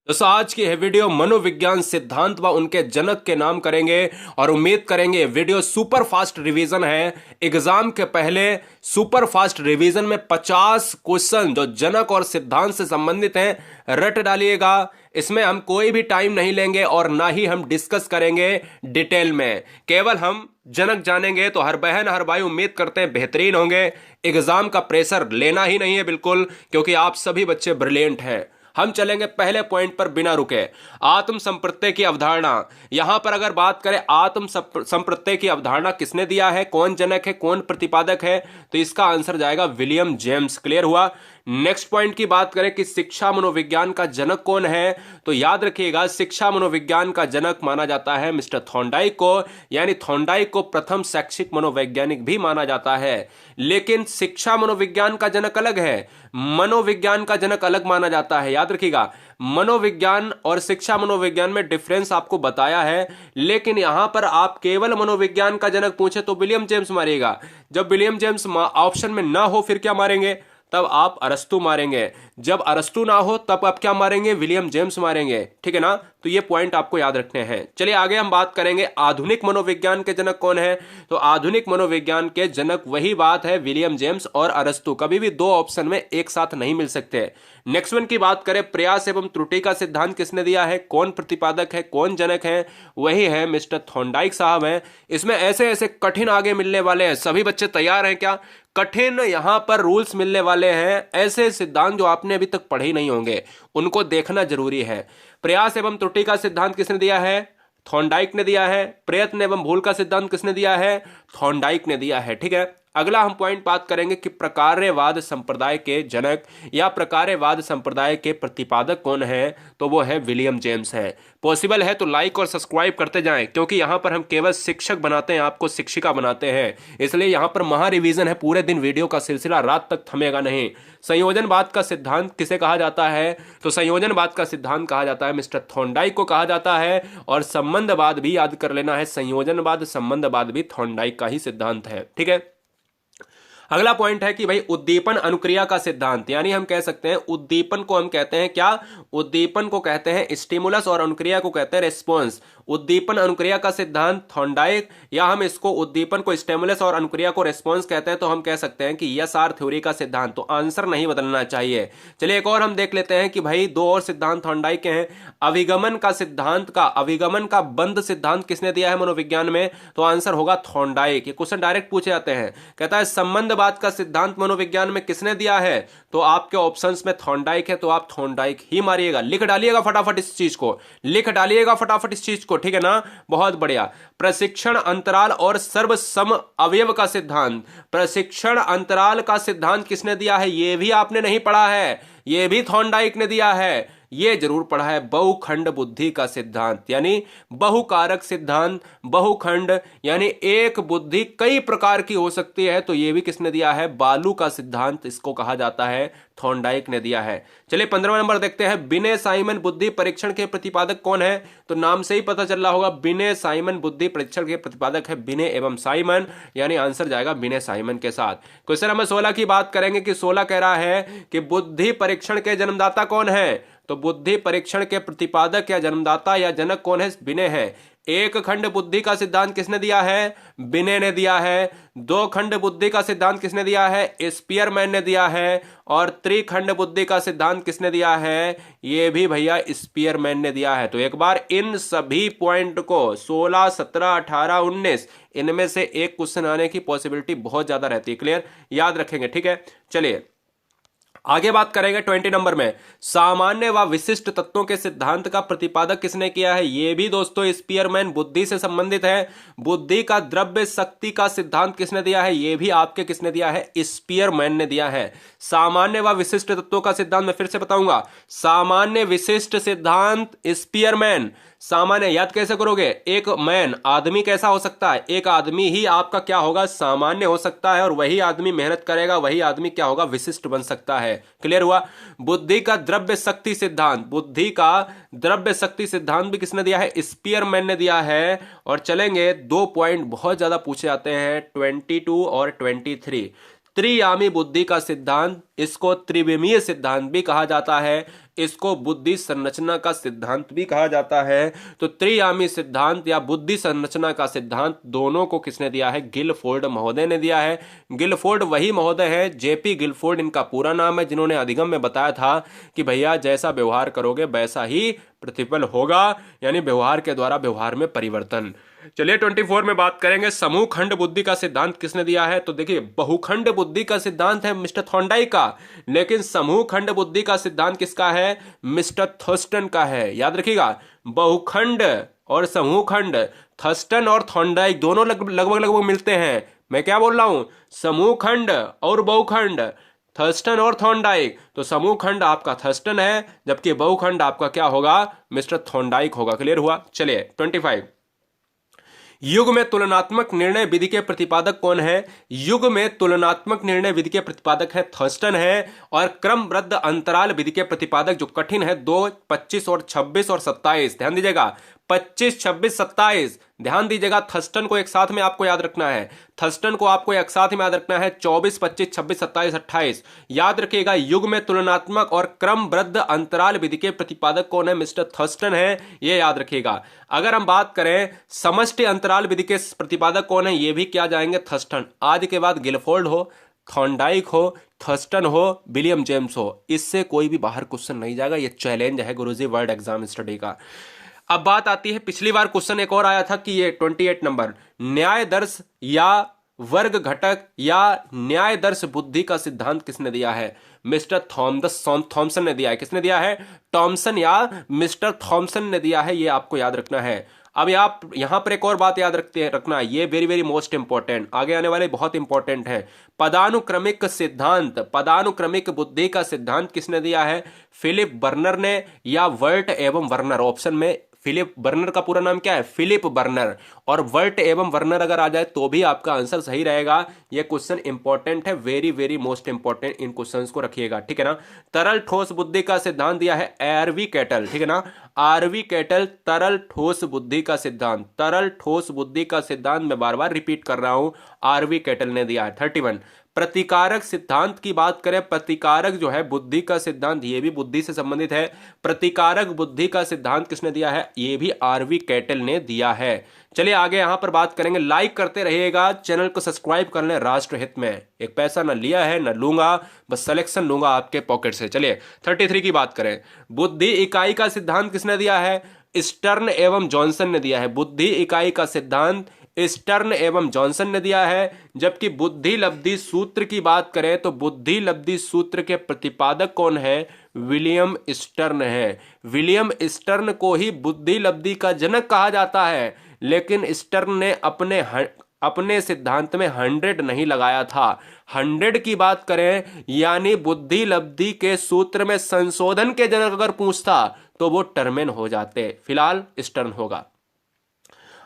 दोस्तों आज की यह वीडियो मनोविज्ञान सिद्धांत व उनके जनक के नाम करेंगे और उम्मीद करेंगे ये वीडियो सुपर फास्ट रिवीजन है। एग्जाम के पहले सुपर फास्ट रिवीजन में 50 क्वेश्चन जो जनक और सिद्धांत से संबंधित हैं रट डालिएगा। इसमें हम कोई भी टाइम नहीं लेंगे और ना ही हम डिस्कस करेंगे डिटेल में, केवल हम जनक जानेंगे। तो हर बहन हर भाई उम्मीद करते हैं बेहतरीन होंगे। एग्जाम का प्रेशर लेना ही नहीं है बिल्कुल, क्योंकि आप सभी बच्चे ब्रिलियंट हैं। हम चलेंगे पहले पॉइंट पर बिना रुके। आत्म संप्रत्यय की अवधारणा। यहां पर अगर बात करें आत्म संप्रत्यय की अवधारणा किसने दिया है, कौन जनक है, कौन प्रतिपादक है, तो इसका आंसर जाएगा विलियम जेम्स। क्लियर हुआ। नेक्स्ट पॉइंट की बात करें कि शिक्षा मनोविज्ञान का जनक कौन है, तो याद रखिएगा शिक्षा मनोविज्ञान का जनक माना जाता है मिस्टर थॉर्नडाइक को, यानी थॉर्नडाइक को प्रथम शैक्षिक मनोवैज्ञानिक भी माना जाता है। लेकिन शिक्षा मनोविज्ञान का जनक अलग है, मनोविज्ञान का जनक अलग माना जाता है। याद रखिएगा मनोविज्ञान और शिक्षा मनोविज्ञान में डिफरेंस आपको बताया है, लेकिन यहां पर आप केवल मनोविज्ञान का जनक पूछे तो विलियम जेम्स मारिएगा। जब विलियम जेम्स ऑप्शन में ना हो फिर क्या मारेंगे, तब आप अरस्तु मारेंगे। जब अरस्तु ना हो तब आप क्या मारेंगे, विलियम जेम्स मारेंगे। ठीक है ना, तो ये पॉइंट आपको याद रखने हैं। चलिए आगे हम बात करेंगे आधुनिक मनोविज्ञान के जनक कौन है, तो आधुनिक मनोविज्ञान के जनक वही बात है विलियम जेम्स और अरस्तु। कभी भी दो ऑप्शन में एक साथ नहीं मिल सकते। नेक्स्ट वन की बात करें प्रयास एवं त्रुटि का सिद्धांत किसने दिया है, कौन प्रतिपादक है, कौन जनक है, वही है मिस्टर थॉर्नडाइक साहब हैं। इसमें ऐसे ऐसे कठिन आगे मिलने वाले हैं, सभी बच्चे तैयार हैं क्या? कठिन यहां पर रूल्स मिलने वाले हैं, ऐसे सिद्धांत जो आपने अभी तक पढ़े ही नहीं होंगे उनको देखना जरूरी है। प्रयास एवं त्रुटि का सिद्धांत किसने दिया है, थॉर्नडाइक ने दिया है। प्रयत्न एवं भूल का सिद्धांत किसने दिया है, थॉर्नडाइक ने दिया है। ठीक है, अगला हम पॉइंट बात करेंगे कि प्रकार्यवाद संप्रदाय के जनक या प्रकार्यवाद संप्रदाय के प्रतिपादक कौन है, तो वो है विलियम जेम्स है। पॉसिबल है तो लाइक और सब्सक्राइब करते जाएं, क्योंकि यहां पर हम केवल शिक्षक बनाते हैं, आपको शिक्षिका बनाते हैं, इसलिए यहां पर महा रिवीजन है। पूरे दिन वीडियो का सिलसिला रात तक थमेगा नहीं। संयोजनवाद का सिद्धांत किसे कहा जाता है, तो संयोजनवाद का सिद्धांत कहा जाता है मिस्टर थॉर्नडाइक को कहा जाता है। और संबंधवाद भी याद कर लेना है, संयोजनवाद संबंधवाद भी थॉर्नडाइक का ही सिद्धांत है। ठीक है, अगला पॉइंट है कि भाई उद्दीपन अनुक्रिया का सिद्धांत, यानी हम कह सकते हैं उद्दीपन को हम कहते हैं क्या, उद्दीपन को कहते हैं स्टिमुलस और अनुक्रिया को कहते हैं रेस्पॉन्स। उद्दीपन अनुक्रिया का सिद्धांत थॉर्नडाइक, या हम इसको उद्दीपन को स्टिमुलस और अनुक्रिया को रेस्पॉन्स कहते हैं, तो हम कह सकते हैं कि यस आर थ्योरी का सिद्धांत। तो आंसर नहीं बदलना चाहिए। चलिए एक और हम देख लेते हैं कि भाई दो और सिद्धांत थॉर्नडाइक के हैं। अभिगमन का सिद्धांत का, अभिगमन का बंद सिद्धांत किसने दिया है मनोविज्ञान में, तो आंसर होगा थॉर्नडाइक। ये क्वेश्चन डायरेक्ट पूछे जाते हैं। कहता है संबंधवाद का सिद्धांत मनोविज्ञान में किसने दिया है, तो आपके ऑप्शंस में थॉर्नडाइक है, तो आप थॉर्नडाइक ही मारिएगा। लिख डालिएगा फटाफट इस चीज को, लिख डालिएगा फटाफट इस चीज को। ठीक है ना, बहुत बढ़िया। प्रशिक्षण अंतराल और सर्वसम अवयव का सिद्धांत, प्रशिक्षण अंतराल का सिद्धांत किसने दिया है, यह भी आपने नहीं पढ़ा है, यह भी थॉर्नडाइक ने दिया है। ये जरूर पढ़ा है, बहुखंड बुद्धि का सिद्धांत, यानी बहुकारक सिद्धांत। बहुखंड यानी एक बुद्धि कई प्रकार की हो सकती है, तो ये भी किसने दिया है, बालू का सिद्धांत इसको कहा जाता है, थॉर्नडाइक ने दिया है। चलिए 15वां नंबर देखते हैं, बिने साइमन बुद्धि परीक्षण के प्रतिपादक कौन है, तो नाम से ही पता चल रहा होगा बिने साइमन बुद्धि परीक्षण के प्रतिपादक है बिने एवं साइमन, यानी आंसर जाएगा बिने साइमन के साथ। क्वेश्चन नंबर 16 की बात करेंगे कि 16 कह रहा है कि बुद्धि परीक्षण के जन्मदाता कौन है, तो बुद्धि परीक्षण के प्रतिपादक या जन्मदाता या जनक कौन है, बिने है। एक खंड बुद्धि का सिद्धांत किसने दिया है, बिने ने दिया है। दो खंड बुद्धि का सिद्धांत किसने दिया है, स्पीयरमैन ने दिया है। और त्रिखंड बुद्धि का सिद्धांत किसने दिया है, ये भी भैया स्पीयरमैन ने दिया है। तो एक बार इन सभी पॉइंट को 16, 17, 18, 19 इनमें से एक क्वेश्चन आने की पॉसिबिलिटी बहुत ज्यादा रहती है। क्लियर, याद रखेंगे। ठीक है, चलिए आगे बात करेंगे 20 नंबर में, सामान्य व विशिष्ट तत्वों के सिद्धांत का प्रतिपादक किसने किया है, यह भी दोस्तों स्पीयरमैन बुद्धि से संबंधित है। बुद्धि का द्रव्य शक्ति का सिद्धांत किसने दिया है, यह भी आपके किसने दिया है, स्पीयरमैन ने दिया है। सामान्य व विशिष्ट तत्वों का सिद्धांत मैं फिर से बताऊंगा, सामान्य विशिष्ट सिद्धांत स्पीयरमैन। सामान्य याद कैसे करोगे, एक मैन आदमी कैसा हो सकता है, एक आदमी ही आपका क्या होगा, सामान्य हो सकता है, और वही आदमी मेहनत करेगा, वही आदमी क्या होगा, विशिष्ट बन सकता है। क्लियर हुआ। बुद्धि का द्रव्य शक्ति सिद्धांत, बुद्धि का द्रव्य शक्ति सिद्धांत भी किसने दिया है, स्पीयरमैन ने दिया है। और चलेंगे, दो पॉइंट बहुत ज्यादा पूछे जाते हैं 22 और 23। त्रियामी बुद्धि का सिद्धांत, इसको त्रिविमीय सिद्धांत भी कहा जाता है। इसको बुद्धि संरचना का सिद्धांत भी कहा जाता है। तो त्रियामी सिद्धांत या बुद्धि संरचना का सिद्धांत दोनों को किसने दिया है? गिलफोर्ड महोदय ने दिया है। गिलफोर्ड वही महोदय है, जेपी गिलफोर्ड इनका पूरा नाम है, जिन्होंने अधिगम में बताया था कि भैया जैसा व्यवहार करोगे वैसा ही प्रतिफल होगा, यानी व्यवहार के द्वारा व्यवहार में परिवर्तन। चलिए 24 में बात करेंगे समूह खंड बुद्धि का सिद्धांत किसने दिया है? तो देखिए बहुखंड बुद्धि का सिद्धांत है मिस्टर थॉर्नडाइक का, लेकिन समूह खंड बुद्धि का सिद्धांत किसका है? मिस्टर थर्स्टन का है। याद रखिएगा, बहुखंड और समूह खंड, थर्स्टन और थॉर्नडाइक दोनों लगभग मिलते हैं। मैं क्या बोल रहा हूं? समूह खंड और बहुखंड, थर्स्टन और थॉर्नडाइक। तो समूह खंड आपका थर्स्टन है, जबकि बहुखंड आपका क्या होगा? मिस्टर थॉर्नडाइक होगा। क्लियर हुआ? चलिए 25, युग में तुलनात्मक निर्णय विधि के प्रतिपादक कौन है? युग में तुलनात्मक निर्णय विधि के प्रतिपादक है थर्स्टन है, और क्रमबद्ध अंतराल विधि के प्रतिपादक जो कठिन है 2, 25 और 26 और 27, ध्यान दीजिएगा 25, 26, 27, ध्यान दीजिएगा। थर्स्टन को एक साथ में आपको याद रखना है, थर्स्टन को आपको एक साथ में याद रखना है। 24, 25, 26, 27, 28 याद रखिएगा। युग में तुलनात्मक और क्रमबद्ध अंतराल विधि के प्रतिपादक कौन है? मिस्टर थर्स्टन है, ये याद रखिएगा। अगर हम बात करें समष्टि अंतराल विधि के प्रतिपादक कौन है, ये भी क्या जाएंगे? थर्स्टन। आज के बाद गिलफोर्ड हो, थॉर्नडाइक हो, थर्स्टन हो, विलियम जेम्स हो, इससे कोई भी बाहर क्वेश्चन नहीं जाएगा। ये चैलेंज है गुरुजी वर्ल्ड एग्जाम स्टडी का। अब बात आती है, पिछली बार क्वेश्चन एक और आया था कि ये 28 नंबर, न्याय दर्श या वर्ग घटक या न्याय दर्श बुद्धि का सिद्धांत किसने दिया है? मिस्टर थॉमसन ने दिया है। किसने दिया है? टॉमसन या मिस्टर थॉमसन ने दिया है, ये आपको याद रखना है। अब आप यहां पर एक और बात याद रखना, ये वेरी वेरी मोस्ट इंपॉर्टेंट, आगे आने वाले बहुत इंपॉर्टेंट है। पदानुक्रमिक सिद्धांत, पदानुक्रमिक बुद्धि का सिद्धांत किसने दिया है? फिलिप बर्नर ने या वर्ट एवं वर्नर? ऑप्शन में फिलिप बर्नर का पूरा नाम क्या है? फिलिप बर्नर, और वर्ट एवं वर्नर अगर आ जाए तो भी आपका आंसर सही रहेगा। यह क्वेश्चन इंपॉर्टेंट है, वेरी वेरी मोस्ट इंपॉर्टेंट, इन क्वेश्चंस को रखिएगा, ठीक है ना। तरल ठोस बुद्धि का सिद्धांत दिया है आरवी कैटल, ठीक है ना, आरवी कैटल, तरल ठोस बुद्धि का सिद्धांत, तरल ठोस बुद्धि का सिद्धांत मैं बार बार रिपीट कर रहा हूं, आरवी कैटल ने दिया है। 31, प्रतिकारक सिद्धांत की बात करें, प्रतिकारक जो है बुद्धि का सिद्धांत, ये भी बुद्धि से संबंधित है। प्रतिकारक बुद्धि का सिद्धांत किसने दिया है? ये भी आरवी कैटल ने दिया है। चलिए आगे यहां पर बात करेंगे, लाइक करते रहिएगा, चैनल को सब्सक्राइब कर लें राष्ट्र हित में। एक पैसा न लिया है न लूंगा, बस सिलेक्शन लूंगा आपके पॉकेट से। चलिए 33 की बात करें, बुद्धि इकाई का सिद्धांत किसने दिया है? स्टर्न एवं जॉनसन ने दिया है। बुद्धि इकाई का सिद्धांत स्टर्न एवं जॉनसन ने दिया है। जबकि बुद्धि लब्धि सूत्र की बात करें तो बुद्धि लब्धि सूत्र के प्रतिपादक कौन है? विलियम स्टर्न है। विलियम स्टर्न को ही बुद्धि लब्धि का जनक कहा जाता है, लेकिन स्टर्न ने अपने सिद्धांत में 100 नहीं लगाया था। 100 की बात करें, यानी बुद्धि लब्धि के सूत्र में संशोधन के जनक अगर पूछता तो वो टर्मेन हो जाते, फिलहाल स्टर्न होगा।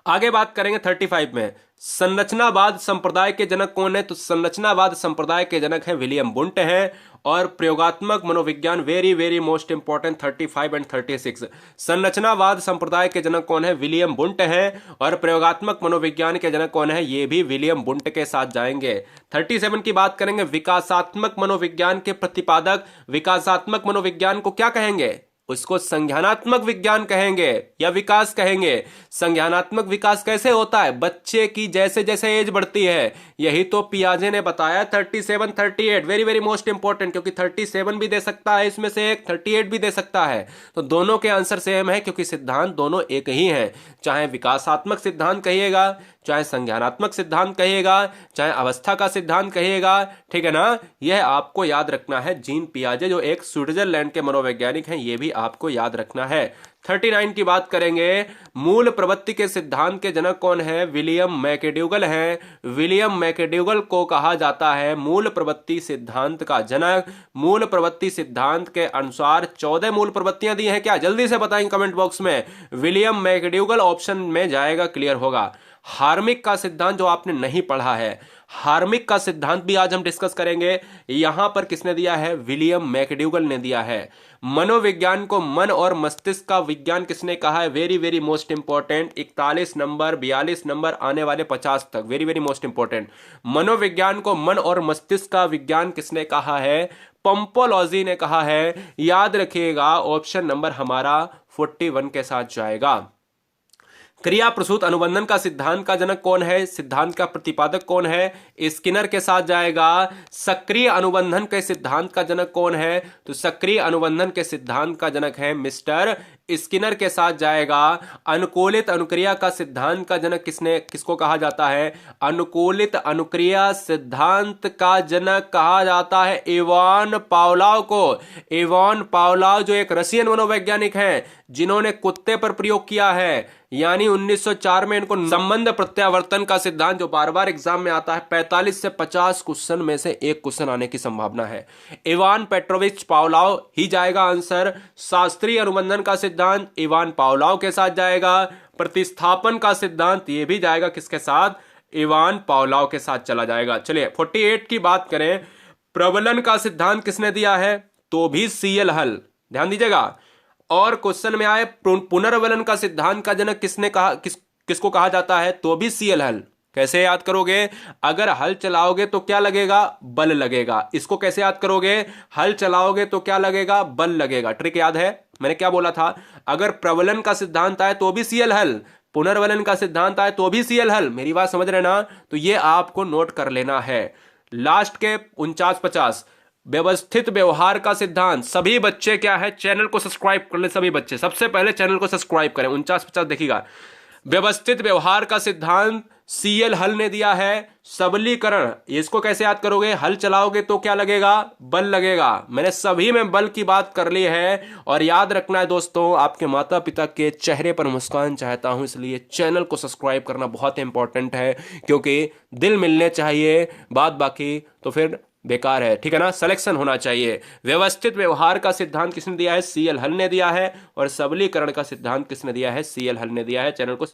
आगे बात करेंगे 35 में, संरचनावाद संप्रदाय के जनक कौन है? तो संरचनावाद संप्रदाय के जनक है विलियम बुंट है। और प्रयोगात्मक मनोविज्ञान, very very most important, 35 and 36, संरचनावाद संप्रदाय के जनक कौन है? विलियम बुंट है। और प्रयोगात्मक मनोविज्ञान के जनक कौन है? ये भी विलियम बुंट के साथ जाएंगे। 37 की बात करेंगे, विकासात्मक मनोविज्ञान के प्रतिपादक, विकासात्मक मनोविज्ञान को क्या कहेंगे? उसको संज्ञानात्मक विज्ञान कहेंगे या विकास कहेंगे। संज्ञानात्मक विकास कैसे होता है? बच्चे की जैसे जैसे एज बढ़ती है, यही तो पियाजे ने बताया। 37, 38 वेरी वेरी मोस्ट इंपॉर्टेंट, क्योंकि 37 भी दे सकता है इसमें से एक, 38 भी दे सकता है, तो दोनों के आंसर सेम है, क्योंकि सिद्धांत दोनों एक ही हैं। चाहे विकासात्मक सिद्धांत कहिएगा, चाहे संज्ञानात्मक सिद्धांत कहिएगा, चाहे अवस्था का सिद्धांत कहिएगा, ठीक है ना। यह आपको याद रखना है। जीन पियाजे जो एक स्विट्जरलैंड के मनोवैज्ञानिक हैं, ये भी आपको याद रखना है। 39 की बात करेंगे, मूल प्रवृत्ति के सिद्धांत के जनक कौन है? विलियम मैकड्यूगल है। विलियम मैकड्यूगल को कहा जाता है मूल प्रवृत्ति सिद्धांत का जनक। मूल प्रवृत्ति सिद्धांत के अनुसार 14 मूल प्रवृत्तियां दी हैं क्या? जल्दी से बताएं कमेंट बॉक्स में। विलियम मैकड्यूगल ऑप्शन में जाएगा, क्लियर होगा। हार्मिक का सिद्धांत जो आपने नहीं पढ़ा है, हार्मिक का सिद्धांत भी आज हम डिस्कस करेंगे। यहां पर किसने दिया है? विलियम मैकड्यूगल ने दिया है। मनोविज्ञान को मन और मस्तिष्क का विज्ञान किसने कहा है? Very very most important, 41 number, 42 number, आने वाले 50 तक, वेरी वेरी मोस्ट इंपॉर्टेंट। मनोविज्ञान को मन और मस्तिष्क का विज्ञान किसने कहा है? पंपोलॉजी ने कहा है। याद रखिएगा ऑप्शन नंबर हमारा 41 के साथ जाएगा। क्रिया प्रसूत अनुबंधन का सिद्धांत का जनक कौन है, सिद्धांत का प्रतिपादक कौन है, स्किनर के साथ जाएगा। सक्रिय अनुबंधन के सिद्धांत का जनक कौन है, तो सक्रिय अनुबंधन के सिद्धांत का जनक है मिस्टर स्किनर के साथ जाएगा। अनुकूलित अनुक्रिया का सिद्धांत का जनक किसको कहा जाता है, अनुकूलित अनुक्रिया सिद्धांत का जनक कहा जाता है इवान पावलोव को। इवान पावलोव जो एक रशियन मनोवैज्ञानिक हैं जिन्होंने कुत्ते पर प्रयोग किया है, यानी 1904 में इनको संबंध प्रत्यावर्तन का सिद्धांत जो बार बार एग्जाम में आता है, 45 से 50 क्वेश्चन में से एक क्वेश्चन आने की संभावना है। इवान पेट्रोविच पावलोव ही जाएगा आंसर। शास्त्रीय अनुबंधन का सिद्धांत इवान पावलोव के साथ जाएगा। प्रतिस्थापन का सिद्धांत ये भी जाएगा किसके साथ, इवान पावलोव के साथ चला जाएगा। चलिए 48 की बात करें, प्रबलन का सिद्धांत किसने दिया है, तो भी सीएल हल, ध्यान दीजिएगा। और क्वेश्चन में आए पुनर्वलन का सिद्धांत का जनक किसने कहा, किसको कहा जाता है, तो भी सीएल हल। कैसे याद करोगे, अगर हल चलाओगे तो क्या लगेगा, बल लगेगा। इसको कैसे याद करोगे, हल चलाओगे तो क्या लगेगा, बल लगेगा। ट्रिक याद है मैंने क्या बोला था, अगर प्रबलन का सिद्धांत आए तो भी सीएल हल, पुनर्वलन का सिद्धांत आए तो भी सीएल हल। मेरी बात समझ रहे ना, तो ये आपको नोट कर लेना है। लास्ट के 49-50 व्यवस्थित व्यवहार का सिद्धांत। सभी बच्चे क्या है, चैनल को सब्सक्राइब कर ले, सभी बच्चे सबसे पहले चैनल को सब्सक्राइब करें। 49-50 देखिएगा। व्यवस्थित व्यवहार का सिद्धांत सीएल हल ने दिया है। सबलीकरण, इसको कैसे याद करोगे, हल चलाओगे तो क्या लगेगा, बल लगेगा। मैंने सभी में बल की बात कर ली है। और याद रखना है दोस्तों, आपके माता पिता के चेहरे पर मुस्कान चाहता हूं, इसलिए चैनल को सब्सक्राइब करना बहुत इंपॉर्टेंट है, क्योंकि दिल मिलने चाहिए, बात बाकी तो फिर बेकार है, ठीक है ना। सिलेक्शन होना चाहिए। व्यवस्थित व्यवहार का सिद्धांत किसने दिया है, सीएल हल ने दिया है। और सबलीकरण का सिद्धांत किसने दिया है, सीएल हल ने दिया है। चैनल को